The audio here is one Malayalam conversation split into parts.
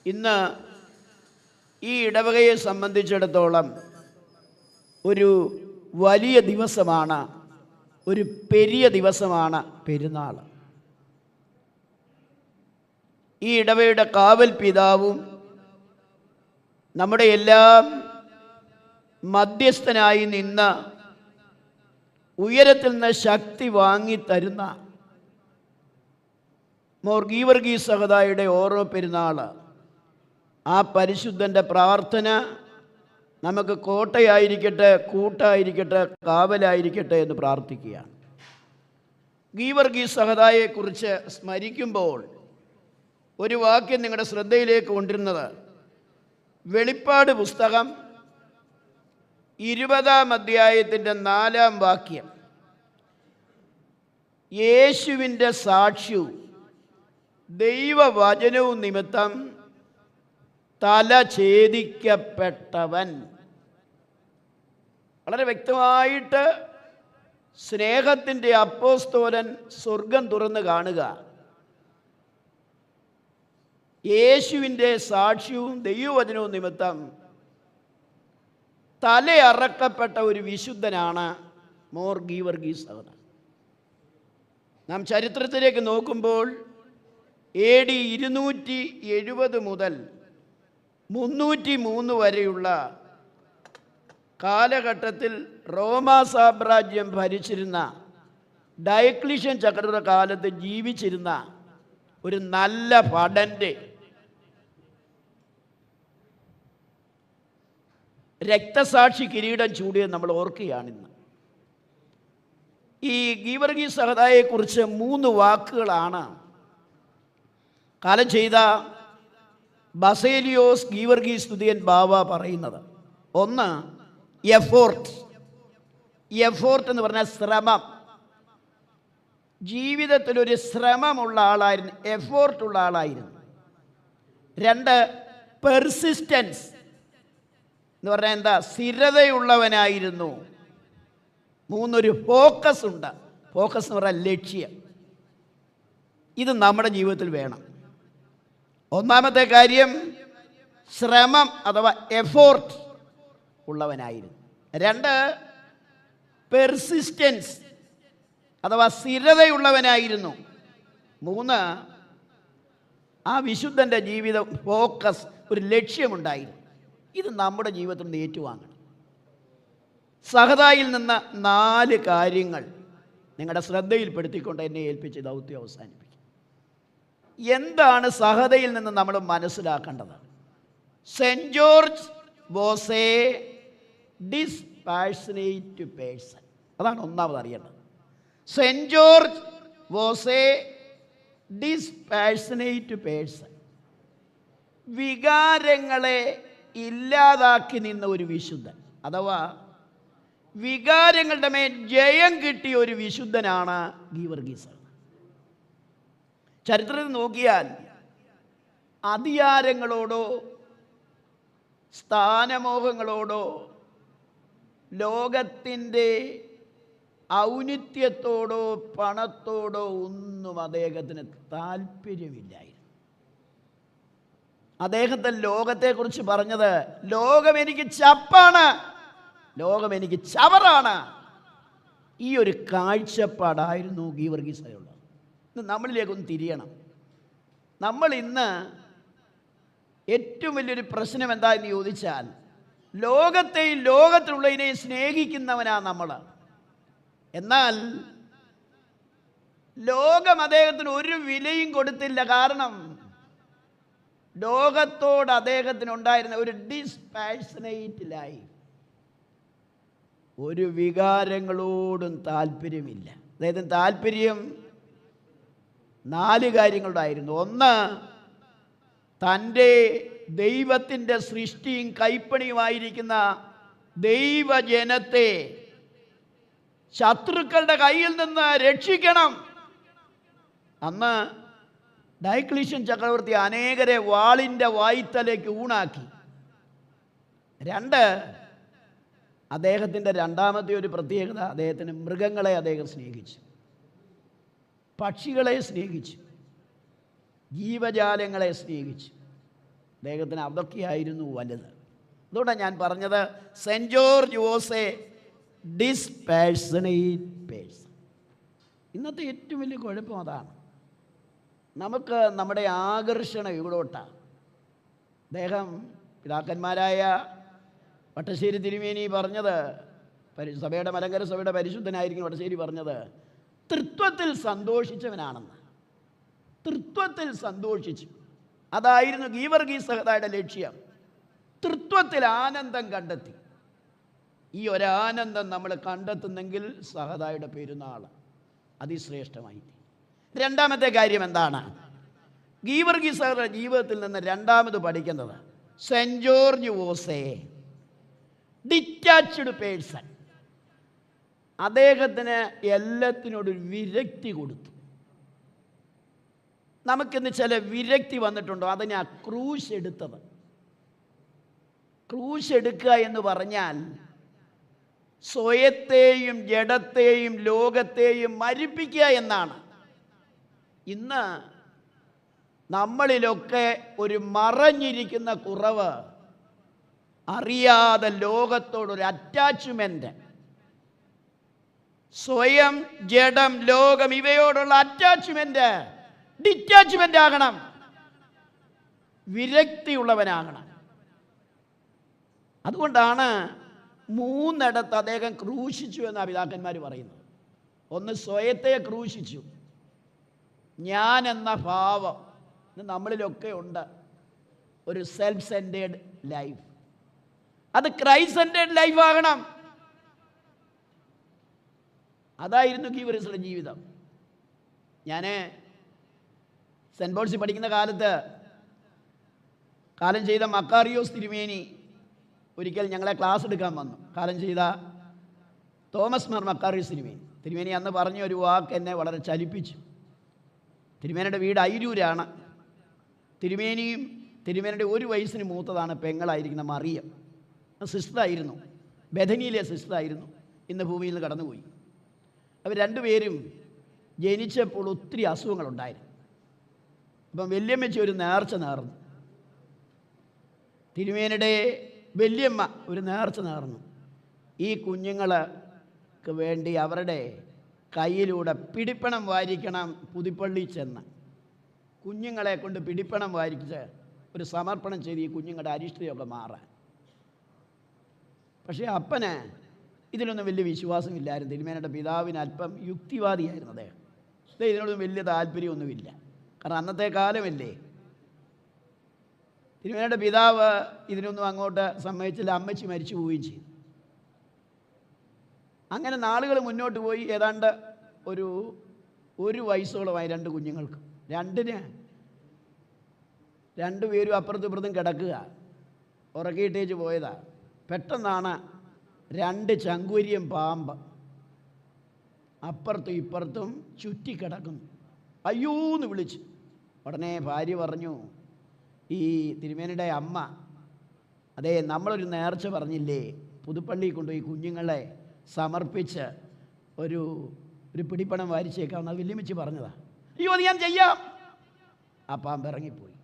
ഇന്ന് ഈ ഇടവകയെ സംബന്ധിച്ചിടത്തോളം ഒരു വലിയ ദിവസമാണ്, ഒരു പെരിയ ദിവസമാണ് പെരുന്നാൾ. ഈ ഇടവകയുടെ കാവൽ പിതാവും നമ്മുടെ എല്ലാം മധ്യസ്ഥനായി നിന്ന് ഉയരത്തിൽ നിന്ന് ശക്തി വാങ്ങിത്തരുന്ന മോർ ഗീവർഗീസ് സഹദായുടെ ഓരോ പെരുന്നാൾ, ആ പരിശുദ്ധൻ്റെ പ്രാർത്ഥന നമുക്ക് കോട്ടയായിരിക്കട്ടെ, കൂട്ടായിരിക്കട്ടെ, കാവലായിരിക്കട്ടെ എന്ന് പ്രാർത്ഥിക്കുകയാണ്. ഗീവർഗീസ് സഹദായെക്കുറിച്ച് സ്മരിക്കുമ്പോൾ ഒരു വാക്യം നിങ്ങളുടെ ശ്രദ്ധയിലേക്ക് കൊണ്ടിരുന്നത് വെളിപ്പാട് പുസ്തകം 20-ാം അധ്യായത്തിൻ്റെ 4-ാം വാക്യം. യേശുവിൻ്റെ സാക്ഷ്യവും ദൈവവചനവും നിമിത്തം തല ഛേദിക്കപ്പെട്ടവൻ. വളരെ വ്യക്തമായിട്ട് സ്നേഹത്തിൻ്റെ അപ്പോസ്തലൻ സ്വർഗം തുറന്ന് കാണുക. യേശുവിൻ്റെ സാക്ഷ്യവും ദൈവവചനവും നിമിത്തം തലയറക്കപ്പെട്ട ഒരു വിശുദ്ധനാണ് മോർ ഗീവർഗീസ് സഹദ. നാം ചരിത്രത്തിലേക്ക് നോക്കുമ്പോൾ AD 270 മുതൽ 303 വരെയുള്ള കാലഘട്ടത്തിൽ റോമാ സാമ്രാജ്യം ഭരിച്ചിരുന്ന ഡയക്ലീഷ്യൻ ചക്രവർത്തിയുടെ കാലത്ത് ജീവിച്ചിരുന്ന ഒരു നല്ല ഭടൻ്റെ രക്തസാക്ഷി കിരീടം ചൂടിയത് നമ്മൾ ഓർക്കുകയാണിന്ന്. ഈ ഗീവർഗീസ് സഹദായെക്കുറിച്ച് 3 വാക്കുകളാണ് കാലം ചെയ്ത ബസേലിയോസ് ഗീവർഗീസ് തുതിയൻ ബാവ പറയുന്നത്. ഒന്ന്, എഫോർട്ട്. എഫോർട്ട് എന്ന് പറഞ്ഞാൽ ശ്രമം. ജീവിതത്തിലൊരു ശ്രമമുള്ള ആളായിരുന്നു, എഫോർട്ടുള്ള ആളായിരുന്നു. 2, പെർസിസ്റ്റൻസ് എന്ന് പറഞ്ഞാൽ എന്താ, സ്ഥിരതയുള്ളവനായിരുന്നു. 3, ഒരു ഫോക്കസ് ഉണ്ട്. ഫോക്കസ് എന്ന് പറഞ്ഞാൽ ലക്ഷ്യം. ഇത് നമ്മുടെ ജീവിതത്തിൽ വേണം. ഒന്നാമത്തെ കാര്യം ശ്രമം അഥവാ എഫോർട്ട് ഉള്ളവനായിരുന്നു. 2, പെർസിസ്റ്റൻസ് അഥവാ സ്ഥിരതയുള്ളവനായിരുന്നു. 3, ആ വിശുദ്ധൻ്റെ ജീവിതം ഫോക്കസ്, ഒരു ലക്ഷ്യമുണ്ടായിരുന്നു. ഇത് നമ്മുടെ ജീവിതത്തിൽ നിന്ന് ഏറ്റുവാങ്ങണം. സഹദായിൽ നിന്ന് 4 കാര്യങ്ങൾ നിങ്ങളുടെ ശ്രദ്ധയിൽപ്പെടുത്തിക്കൊണ്ട് എന്നെ ഏൽപ്പിച്ച് ദൗത്യം അവസാനിപ്പിക്കും. എന്താണ് സഹദയിൽ നിന്ന് നമ്മൾ മനസ്സിലാക്കേണ്ടത്? Saint George was a dispassionate person. അതാണ് ഒന്നാമത് അറിയേണ്ടത്. Saint George was a dispassionate person. വികാരങ്ങളെ ഇല്ലാതാക്കി നിന്ന ഒരു വിശുദ്ധൻ, അഥവാ വികാരങ്ങളുടെ മേൽ ജയം കിട്ടിയ ഒരു വിശുദ്ധനാണ് ഗീവർഗീസ്. ചരിത്രത്തിൽ നോക്കിയാൽ അധികാരങ്ങളോടോ സ്ഥാനമോഹങ്ങളോടോ ലോകത്തിൻ്റെ ഔന്നിത്യത്തോടോ പണത്തോടോ ഒന്നും അദ്ദേഹത്തിന് താല്പര്യമില്ലായിരുന്നു. അദ്ദേഹത്തെ ലോകത്തെക്കുറിച്ച് പറഞ്ഞത്, ലോകം എനിക്ക് ചപ്പാണ്, ലോകം എനിക്ക് ചവറാണ്. ഈ ഒരു കാഴ്ചപ്പാടായിരുന്നു ഗീവർഗീസിനുള്ളത്. ഇന്ന് നമ്മളിലേക്കൊന്ന് തിരിയണം. നമ്മൾ ഇന്ന് ഏറ്റവും വലിയൊരു പ്രശ്നം എന്താണെന്ന് ചോദിച്ചാൽ, ലോകത്തെയും ലോകത്തിലുള്ളതിനെയും സ്നേഹിക്കുന്നവനാണ് നമ്മൾ. എന്നാൽ ലോകം അദ്ദേഹത്തിന് ഒരു വിലയും കൊടുത്തില്ല. കാരണം ലോകത്തോട് അദ്ദേഹത്തിനുണ്ടായിരുന്ന ഒരു ഡിസ്പാഷനേറ്റ് ലൈഫ്, ഒരു വികാരങ്ങളോടും താല്പര്യമില്ല. അദ്ദേഹത്തിന് താല്പര്യം 4 കാര്യങ്ങളുണ്ടായിരുന്നു. 1, തൻ്റെ ദൈവത്തിൻ്റെ സൃഷ്ടിയും കൈപ്പണിയുമായിരിക്കുന്ന ദൈവജനത്തെ ശത്രുക്കളുടെ കയ്യിൽ നിന്ന് രക്ഷിക്കണം. അന്ന് ഡയക്ലീഷ്യൻ ചക്രവർത്തി അനേകരെ വാളിൻ്റെ വായ്ത്തലേക്ക് ഊണാക്കി. 2, അദ്ദേഹത്തിൻ്റെ രണ്ടാമത്തെ ഒരു പ്രത്യേകത, അദ്ദേഹത്തിന് മൃഗങ്ങളെ അദ്ദേഹം സ്നേഹിച്ചു, പക്ഷികളെ സ്നേഹിച്ചു, ജീവജാലങ്ങളെ സ്നേഹിച്ചു. അദ്ദേഹത്തിന് അതൊക്കെയായിരുന്നു വലുത്. അതുകൊണ്ടാണ് ഞാൻ പറഞ്ഞത് Saint George was a dispassionate person. ഇന്നത്തെ ഏറ്റവും വലിയ കുഴപ്പം അതാണ്. നമുക്ക് നമ്മുടെ ആകർഷണം ഇവിടോട്ടാണ്. അദ്ദേഹം പിതാക്കന്മാരായ വട്ടശ്ശേരി തിരുമേനി പറഞ്ഞത്, സഭയുടെ മലങ്കര സഭയുടെ പരിശുദ്ധനായിരിക്കും വട്ടശ്ശേരി പറഞ്ഞത്, തൃത്വത്തിൽ സന്തോഷിച്ചവനാണെന്ന്. തൃത്വത്തിൽ സന്തോഷിച്ചു. അതായിരുന്നു ഗീവർഗീസ് സഹദായുടെ ലക്ഷ്യം. തൃത്വത്തിൽ ആനന്ദം കണ്ടെത്തി. ഈ ഒരാനന്ദം നമ്മൾ കണ്ടെത്തുന്നെങ്കിൽ സഹദായുടെ പെരുന്നാൾ അതിശ്രേഷ്ഠമായി. രണ്ടാമത്തെ കാര്യം എന്താണ്? ഗീവർഗീസ് സഹദായുടെ ജീവിതത്തിൽ നിന്ന് രണ്ടാമത് പഠിക്കുന്നത്, saint George was a detached person. അദ്ദേഹത്തിന് എല്ലാത്തിനോടൊരു വിരക്തി കൊടുത്തു. നമുക്കിന്ന് ചില വിരക്തി വന്നിട്ടുണ്ടോ? അതിനെ ആ ക്രൂശ് എടുത്തത്. ക്രൂശ് എടുക്കുക എന്ന് പറഞ്ഞാൽ സ്വയത്തെയും ജഡത്തെയും ലോകത്തെയും മരിപ്പിക്കുക എന്നാണ്. ഇന്ന് നമ്മളിലൊക്കെ ഒരു മറഞ്ഞിരിക്കുന്ന കുറവ്, അറിയാതെ ലോകത്തോടൊരു അറ്റാച്ച്മെൻറ്റ്, സ്വയം, ജഡം, ലോകം ഇവയോടുള്ള അറ്റാച്ച്മെൻറ്റ് ഡിറ്റാച്ച്മെൻ്റ് ആകണം, വിരക്തിയുള്ളവനാകണം. അതുകൊണ്ടാണ് മൂന്നിടത്ത് അദ്ദേഹം ക്രൂശിച്ചു എന്നാണ് പിതാക്കന്മാർ പറയുന്നത്. ഒന്ന്, സ്വയത്തെ ക്രൂശിച്ചു. ഞാൻ എന്ന ഭാവം നമ്മളിലൊക്കെ ഉണ്ട്. ഒരു സെൽഫ് സെൻറ്റേഡ് ലൈഫ്. അത് ക്രൈസ്റ്റ് സെൻറ്റേഡ് ലൈഫ് ആകണം. അതായിരുന്നു ഗീവർഗീസിന്റെ ജീവിതം. ഞാൻ സെൻറ്റ് പോൾസിൽ പഠിക്കുന്ന കാലം ചെയ്ത മക്കാറിയോസ് തിരുമേനി ഒരിക്കൽ ഞങ്ങളെ ക്ലാസ് എടുക്കാൻ വന്നു. കാലം ചെയ്ത തോമസ് മാർ മക്കാറിയോസ് തിരുമേനി അന്ന് പറഞ്ഞ ഒരു വാക്ക് എന്നെ വളരെ ചലിപ്പിച്ചു. തിരുമേനിയുടെ വീട് അയിരൂരാണ്. തിരുമേനിയുടെ 1 വയസ്സിന് മൂത്തതാണ് പെങ്ങളായിരിക്കുന്ന മറിയം. സിസ്റ്ററായിരുന്നു, ബഥനിയിലെ സിസ്റ്ററായിരുന്നു. ഇന്ന് ഭൂമിയിൽ നിന്ന് കടന്നുപോയി. അവർ രണ്ടുപേരും ജനിച്ചപ്പോൾ ഒത്തിരി അസുഖങ്ങളുണ്ടായിരുന്നു. അപ്പം വല്യമ്മച്ചി ഒരു നേർച്ച നേർന്നു. തിരുമേനിയുടെ വല്യമ്മ ഒരു നേർച്ച നേർന്നു. ഈ കുഞ്ഞുങ്ങൾക്ക് വേണ്ടി അവരുടെ കയ്യിലൂടെ പിടിപ്പണം വാരിക്കണം. പുതുപ്പള്ളി ചെന്ന് കുഞ്ഞുങ്ങളെ കൊണ്ട് പിടിപ്പണം വാരിച്ച് ഒരു സമർപ്പണം ചെയ്ത് ഈ കുഞ്ഞുങ്ങളുടെ അരിഷ്ടയൊക്കെ മാറാൻ. പക്ഷേ അപ്പന് ഇതിലൊന്നും വലിയ വിശ്വാസമില്ലായിരുന്നു. തിരുമേനിയുടെ പിതാവിന് അല്പം യുക്തിവാദിയായിരുന്നു അദ്ദേഹം. ഇതിനോടൊന്നും വലിയ താല്പര്യമൊന്നുമില്ല. കാരണം അന്നത്തെ കാലമല്ലേ. തിരുമേനിയുടെ പിതാവ് ഇതിനൊന്നും അങ്ങോട്ട് സമ്മതിച്ചില്ല. അമ്മച്ചി മരിച്ചു പോവുകയും ചെയ്തു. അങ്ങനെ നാളുകൾ മുന്നോട്ട് പോയി. ഏതാണ്ട് ഒരു വയസ്സോളമായി 2 കുഞ്ഞുങ്ങൾക്ക്. രണ്ടുപേരും അപ്പുറത്തും ഇപ്പുറത്തും കിടക്കുക. ഉറക്കിയിട്ടേച്ച് പോയതാ. പെട്ടെന്നാണ് 2 ചങ്കൂരിയും പാമ്പ് അപ്പുറത്തും ഇപ്പുറത്തും ചുറ്റിക്കിടക്കുന്നു. അയ്യോന്ന് വിളിച്ചു. ഉടനെ ഭാര്യ പറഞ്ഞു, ഈ തിരുമേനിയുടെ അമ്മ, അതേ നമ്മളൊരു നേർച്ച പറഞ്ഞില്ലേ, പുതുപ്പള്ളിയിൽ കൊണ്ടുപോയി കുഞ്ഞുങ്ങളെ സമർപ്പിച്ച് ഒരു പിടിപ്പണം വാരിച്ചേക്കാമെന്ന് അത് വല്യമ്മച്ചി പറഞ്ഞതാ. അയ്യോ അത് ഞാൻ ചെയ്യാം. ആ പാമ്പ് ഇറങ്ങിപ്പോയി.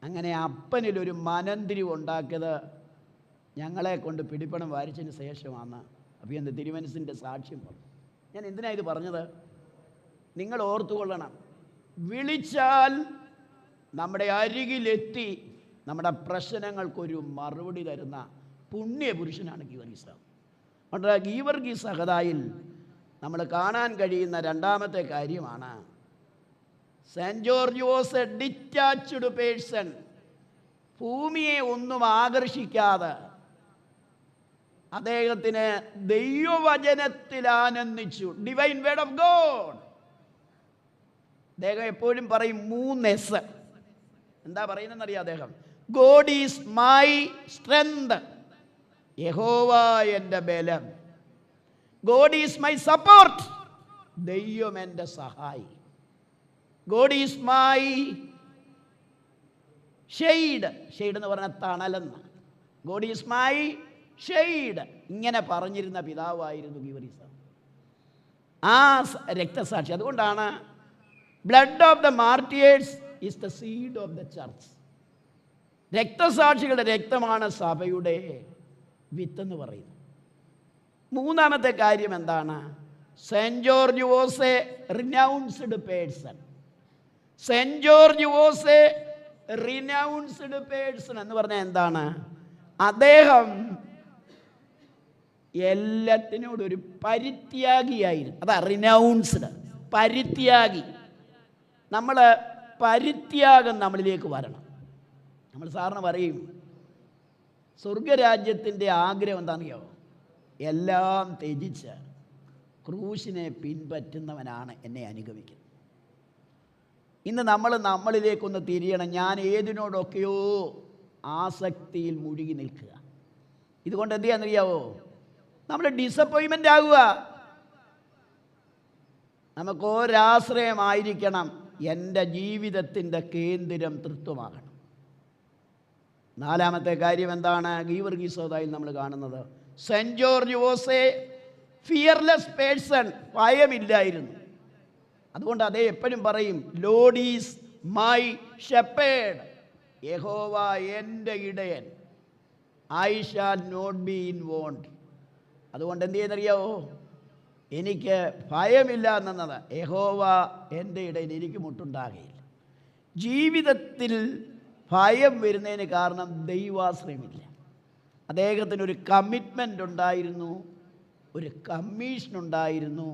അങ്ങനെ അപ്പനിലൊരു മനന്തിരിവ് ഉണ്ടാക്കിയത് ഞങ്ങളെ കൊണ്ട് പിടിപ്പണം വാരിച്ചതിന് ശേഷമാണ്. അപ്പോൾ എന്ത് തിരുമനസിൻ്റെ സാക്ഷ്യം പറഞ്ഞു. ഞാൻ എന്തിനാ ഇത് പറഞ്ഞത്? നിങ്ങൾ ഓർത്തുകൊള്ളണം, വിളിച്ചാൽ നമ്മുടെ അരികിലെത്തി നമ്മുടെ പ്രശ്നങ്ങൾക്കൊരു മറുപടി തരുന്ന പുണ്യപുരുഷനാണ് ഗീവർഗീസ്. അതുകൊണ്ട് ഗീവർഗീസ് സഹദായിൽ നമ്മൾ കാണാൻ കഴിയുന്ന രണ്ടാമത്തെ കാര്യമാണ് Saint George was a detached person. ഭൂമിയെ ഒന്നും ആകർഷിക്കാതെ അദ്ദേഹത്തിന് ദൈവവചനത്തിൽ ആനന്ദിച്ചു. Divine word of God. അദ്ദേഹം എപ്പോഴും പറയും 3 S. എന്താ പറയുന്നതെന്നറിയാം അദ്ദേഹം? ഗോഡ് ഈസ് മൈ സ്ട്രെങ്ത്, യഹോവ എൻ്റെ ബലം. ഗോഡ് ഈസ് മൈ സപ്പോർട്ട്, ദൈവം എൻ്റെ സഹായി. God is my shade, shade എന്ന് പറഞ്ഞാൽ തണലെന്ന്. God is my shade. ഇങ്ങനെ പറഞ്ഞിരുന്ന പിതാവായിരുന്നു ഗീവർഗീസ്. ആ രക്തസാക്ഷി. അതുകൊണ്ടാണ് blood of the martyrs is the seed of the church. രക്തസാക്ഷികളുടെ രക്തമാണ് സഭയുടെ വിത്തെന്ന് പറയുന്നത്. മൂന്നാമത്തെ കാര്യം എന്താണ്? Saint George was a renounced person. Saint George was a renounced person എന്ന് പറഞ്ഞാൽ എന്താണ്? അദ്ദേഹം എല്ലാത്തിനോടും ഒരു പരിത്യാഗിയായിരുന്നു. അതാ റിനൗൺസ്ഡ്, പരിത്യാഗി. നമ്മൾ പരിത്യാഗം നമ്മളിലേക്ക് വരണം. നമ്മൾ സാറിന് പറയും സ്വർഗരാജ്യത്തിൻ്റെ ആഗ്രഹം എന്താണെന്നോ? എല്ലാം ത്യജിച്ച് ക്രൂശിനെ പിൻപറ്റുന്നവനാണ് എന്നെ അനുഗമിക്കുന്നത്. ഇന്ന് നമ്മളിലേക്കൊന്ന് തിരിയണം. ഞാൻ ഏതിനോടൊക്കെയോ ആസക്തിയിൽ മുഴുകി നിൽക്കുക. ഇതുകൊണ്ട് എന്ത് ചെയ്യാന്നറിയാവോ? നമ്മൾ ഡിസപ്പോയിൻമെൻ്റ് ആകുക. നമുക്ക് ഒരാശ്രയമായിരിക്കണം. എൻ്റെ ജീവിതത്തിൻ്റെ കേന്ദ്രം തൃത്വമാകണം. നാലാമത്തെ കാര്യം എന്താണ്? ഗീവർഗീസോദായിൽ നമ്മൾ കാണുന്നത് Saint George was a fearless person. ഭയമില്ലായിരുന്നു. അതുകൊണ്ട് അതേ എപ്പോഴും പറയും, ലോർഡ് ഈസ് മൈ ഷെപ്പേർഡ്. യഹോവ എൻ്റെ ഇടയൻ, I shall not be in want. അതുകൊണ്ട് എന്ത് ചെയ്യുന്നറിയാവോ? എനിക്ക് ഭയമില്ല എന്നത്. യഹോവ എൻ്റെ ഇടയൻ, എനിക്ക് മുട്ടുണ്ടാകുകയില്ല. ജീവിതത്തിൽ ഭയം വരുന്നതിന് കാരണം ദൈവാശ്രയമില്ല. അദ്ദേഹത്തിനൊരു കമ്മിറ്റ്മെൻ്റ് ഉണ്ടായിരുന്നു, ഒരു കമ്മീഷൻ ഉണ്ടായിരുന്നു.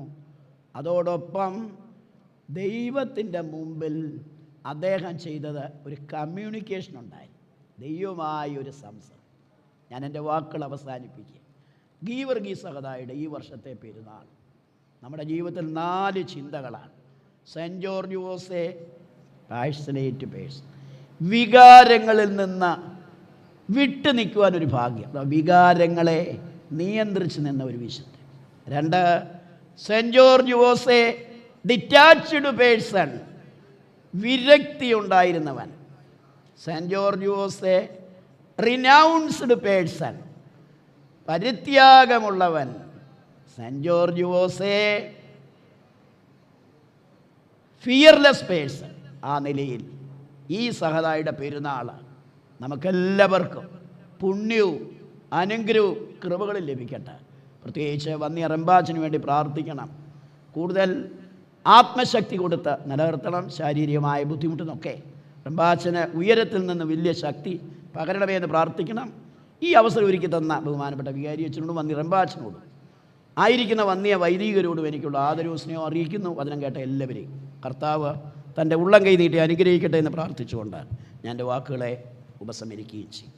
അതോടൊപ്പം ദൈവത്തിൻ്റെ മുമ്പിൽ അദ്ദേഹം ചെയ്തത് ഒരു കമ്മ്യൂണിക്കേഷൻ ഉണ്ടായി, ദൈവമായി ഒരു സംസാരം. ഞാൻ എൻ്റെ വാക്കുകൾ അവസാനിപ്പിക്കുക. ഗീവർഗീസഹദായുടെ ഈ വർഷത്തെ പെരുന്നാൾ നമ്മുടെ ജീവിതത്തിൽ 4 ചിന്തകളാണ്. Saint George was a passionate person. വികാരങ്ങളിൽ നിന്ന് വിട്ടു നിൽക്കുവാനൊരു ഭാഗ്യം, വികാരങ്ങളെ നിയന്ത്രിച്ച് നിന്ന ഒരു വിശുദ്ധൻ. 2, Saint George was a detached person. വിരക്തി ഉണ്ടായിരുന്നവൻ. Saint George was a renounced person. പരിത്യാഗമുള്ളവൻ. Saint George was a fearless person. ആ നിലയിൽ ഈ സഹദായുടെ പെരുന്നാൾ നമുക്കെല്ലാവർക്കും പുണ്യവും അനുഗ്രഹവും കൃപകളും ലഭിക്കട്ടെ. പ്രത്യേകിച്ച് വന്യ റംബാച്ചന് വേണ്ടി പ്രാർത്ഥിക്കണം. കൂടുതൽ ആത്മശക്തി കൊടുത്ത് നിലനിർത്തണം. ശാരീരികമായ ബുദ്ധിമുട്ടിനൊക്കെ റംബാച്ചന് ഉയരത്തിൽ നിന്ന് വലിയ ശക്തി പകരണമേ എന്ന് പ്രാർത്ഥിക്കണം. ഈ അവസരം ഒരുക്കി തന്ന ബഹുമാനപ്പെട്ട വികാരി അച്ഛനോടും വന്യ റംബാച്ചനോടും ആയിരിക്കുന്ന വന്യ വൈദികരോടും എനിക്കുള്ള ആദരവും സ്നേഹവും അറിയിക്കുന്നു. വചനം കേട്ട എല്ലാവരെയും കർത്താവ് തൻ്റെ ഉള്ളം കൈ നീട്ടി അനുഗ്രഹിക്കട്ടെ എന്ന് പ്രാർത്ഥിച്ചുകൊണ്ട് ഞാൻ എൻ്റെ വാക്കുകളെ ഉപസംഹരിക്കുകയും ചെയ്യും.